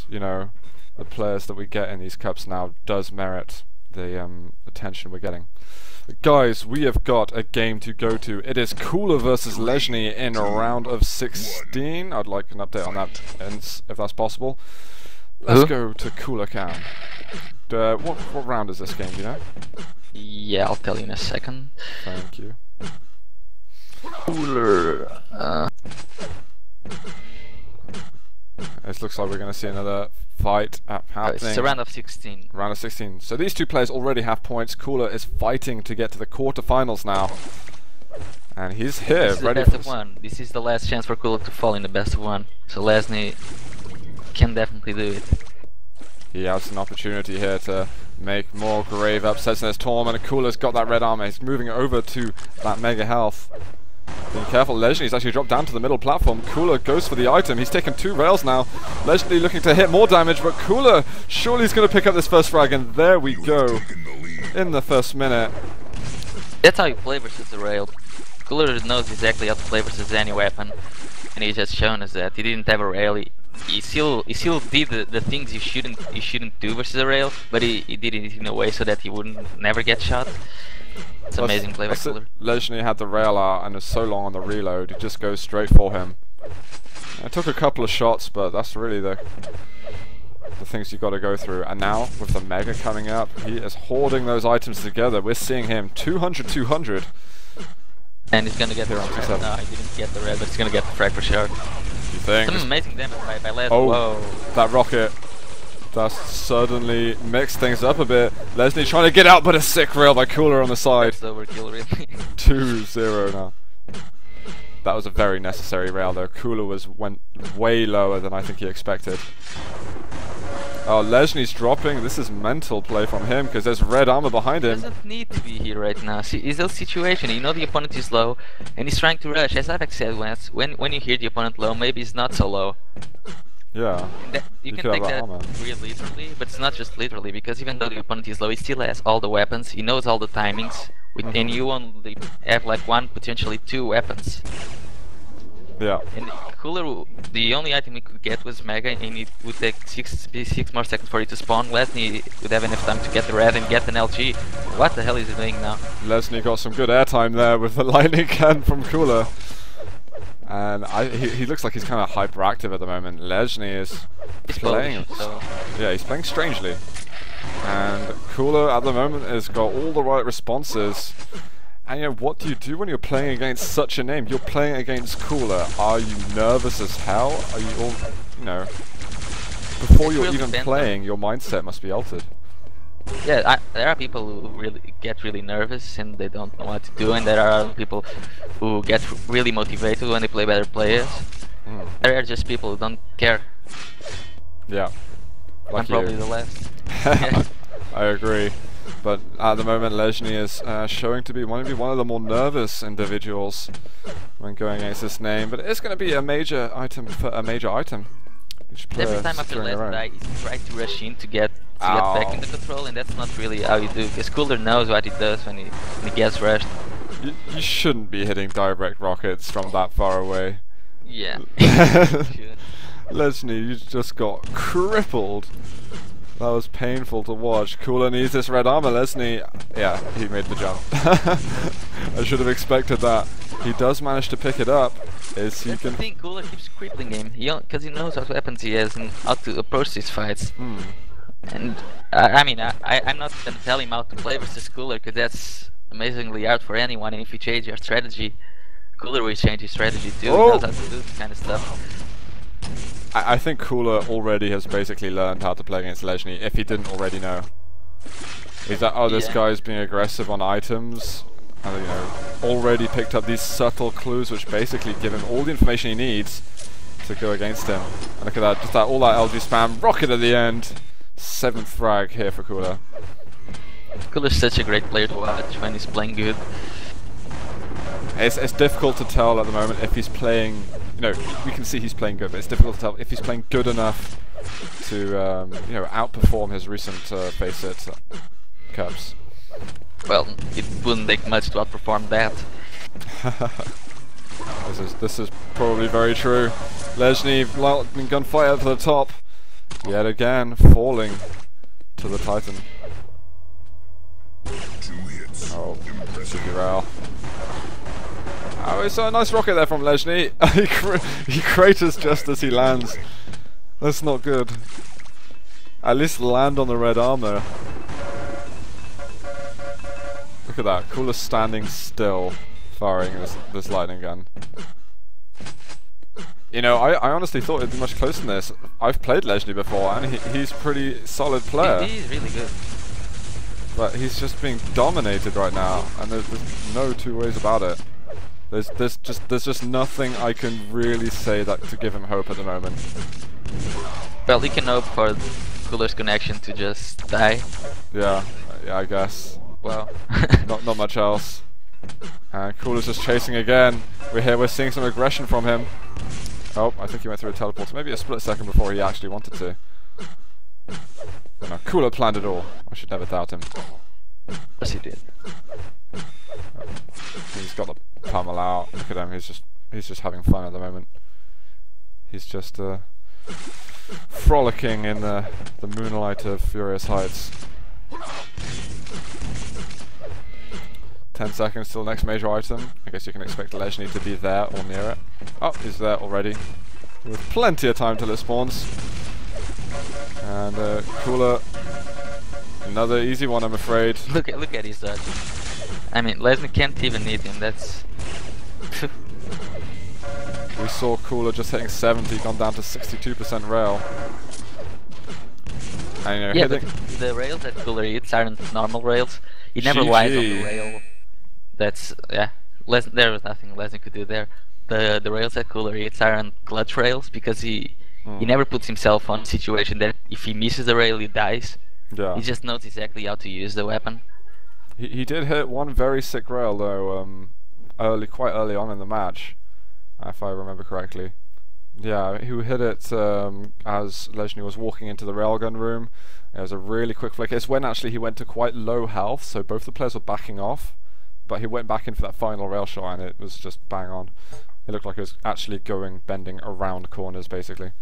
you know, the players that we get in these cups now does merit the attention we're getting. But guys, we have got a game to go to. It is Cooler versus LeSzNy in a round of 16. I'd like an update on that, if that's possible. Let's go to Cooler Cam. What round is this game, do you know? Yeah, I'll tell you in a second. Thank you. Cooler. It looks like we're going to see another fight happening. It's a round of 16. Round of 16. So these two players already have points. Cooler is fighting to get to the quarterfinals now. And he's here, This is ready the best for of one. This is the last chance for Cooler to fall in the best of one. So LeSzNy can definitely do it. He has an opportunity here to make more grave upsets in this tournament. Cooler's got that red armor. He's moving over to that mega health. Being careful, LeSzNy's actually dropped down to the middle platform. Cooler goes for the item. He's taken 2 rails now. LeSzNy looking to hit more damage, but Cooler surely is going to pick up this first frag, and there we go. In the first minute. That's how you play versus the rail. Cooler knows exactly how to play versus any weapon, and he's just shown us that. He didn't have a rail. He still did the things you shouldn't do versus a rail, but he did it in a way so that he wouldn't never get shot. It's amazing play by Cooler. LeSzNy had the rail out and is so long on the reload, it just goes straight for him. It took a couple of shots, but that's really the things you've got to go through. And now, with the Mega coming up, he is hoarding those items together. We're seeing him 200-200. And he's gonna get the red. No, he didn't get the red, but he's gonna get the frag for sure. You think? Some amazing damage by LeSzNy. Oh, whoa. That rocket. That's suddenly mixed things up a bit. LeSzNy trying to get out, but a sick rail by Cooler on the side. That's overkill, really. 2-0 now. That was a very necessary rail though. Cooler went way lower than I think he expected. Oh, LeSzNy's dropping. This is mental play from him because there's red armor behind him. He doesn't need to be here right now. See, it's a situation. You know the opponent is low, and he's trying to rush. As I've said, when you hear the opponent low, maybe it's not so low. Yeah. You can take that real literally, but it's not just literally, because even though the opponent is low, he still has all the weapons. He knows all the timings, and you only have like 1, potentially 2 weapons. Yeah. And Cooler, the only item he could get was Mega, and it would take 6 more seconds for it to spawn. LeSzNy would have enough time to get the red and get an LG. What the hell is he doing now? LeSzNy got some good airtime there with the lightning can from Cooler. And he looks like he's kind of hyperactive at the moment. LeSzNy is playing. So. Yeah, he's playing strangely. And Cooler at the moment has got all the right responses. And you know, what do you do when you're playing against such a name? You're playing against Cooler. Are you nervous as hell? Are you all, you know, before you're even playing, your mindset must be altered. Yeah, there are people who really get really nervous and they don't know what to do, and there are other people who get really motivated when they play better players. There are just people who don't care. Yeah, like I'm probably the last. I agree, but at the moment LeSzNy is showing to be one of the more nervous individuals when going against this name. But it's going to be a major item for a major item. Every time after LeSzNy, he's trying to rush in to get back into control, and that's not really how you do, because Cooler knows what he does when he gets rushed. You shouldn't be hitting direct rockets from that far away. Yeah. LeSzNy, you just got crippled. That was painful to watch. Cooler needs this red armor. LeSzNy, yeah, he made the jump. I should have expected that. He does manage to pick it up. That's the thing, Cooler keeps crippling him, because he knows what weapons he has and how to approach these fights. And I mean, I'm not gonna tell him how to play versus Cooler, because that's amazingly hard for anyone. And if you change your strategy, Cooler will change his strategy too. He knows how to do this kind of stuff. I think Cooler already has basically learned how to play against LeSzNy, if he didn't already know. Is that, oh, this guy's being aggressive on items, and, you know, already picked up these subtle clues which basically give him all the information he needs to go against him. And look at that, just all that LG spam, rocket at the end, 7th frag here for Cooler. Cooler's such a great player to watch when he's playing good. It's difficult to tell at the moment if he's playing, you know, we can see he's playing good, but it's difficult to tell if he's playing good enough to, you know, outperform his recent FACEIT cups. Well, it wouldn't take much to outperform that. This is probably very true. LeSzNy, gunfight up to the top. Yet again, falling to the Titan. Oh, super rail. Oh, it's a nice rocket there from LeSzNy. He craters just as he lands. That's not good. At least land on the red armor. Look at that. Cooler standing still, firing this lightning gun. You know, I honestly thought it'd be much closer than this. I've played LeSzNy before, and he's pretty solid player. He's really good. But he's just being dominated right now, and there's no two ways about it. There's just nothing I can really say that to give him hope at the moment. Well, he can hope for Cooler's connection to just die. Yeah, I guess. Well, not much else. And Cooler's just chasing again. We're seeing some aggression from him. Oh, I think he went through a teleport. Maybe a split second before he actually wanted to. But no, Cooler planned it all. I should never doubt him. yes he did. He's got the pummel out. Look at him. He's just having fun at the moment. He's just frolicking in the moonlight of Furious Heights. 10 seconds till the next major item. I guess you can expect LeSzNy to be there or near it. Oh, he's there already. With plenty of time till it spawns. And Cooler, another easy one, I'm afraid. Look at his dodge. I mean, LeSzNy can't even hit him. That's. We saw Cooler just hitting 70, gone down to 62% rail. And, you know, yeah, but the rails that Cooler hits aren't normal rails. He never lies on the rail. That's yeah. There was nothing LeSzNy could do there. The rails that Cooler hits aren't clutch rails because he never puts himself on a situation that if he misses the rail he dies. Yeah. He just knows exactly how to use the weapon. He did hit one very sick rail though, quite early on in the match, if I remember correctly. Yeah, he hit it as LeSzNy was walking into the railgun room. It was a really quick flick. It's when actually he went to quite low health, so both the players were backing off, but he went back in for that final rail shot and it was just bang on. It looked like it was actually bending around corners basically.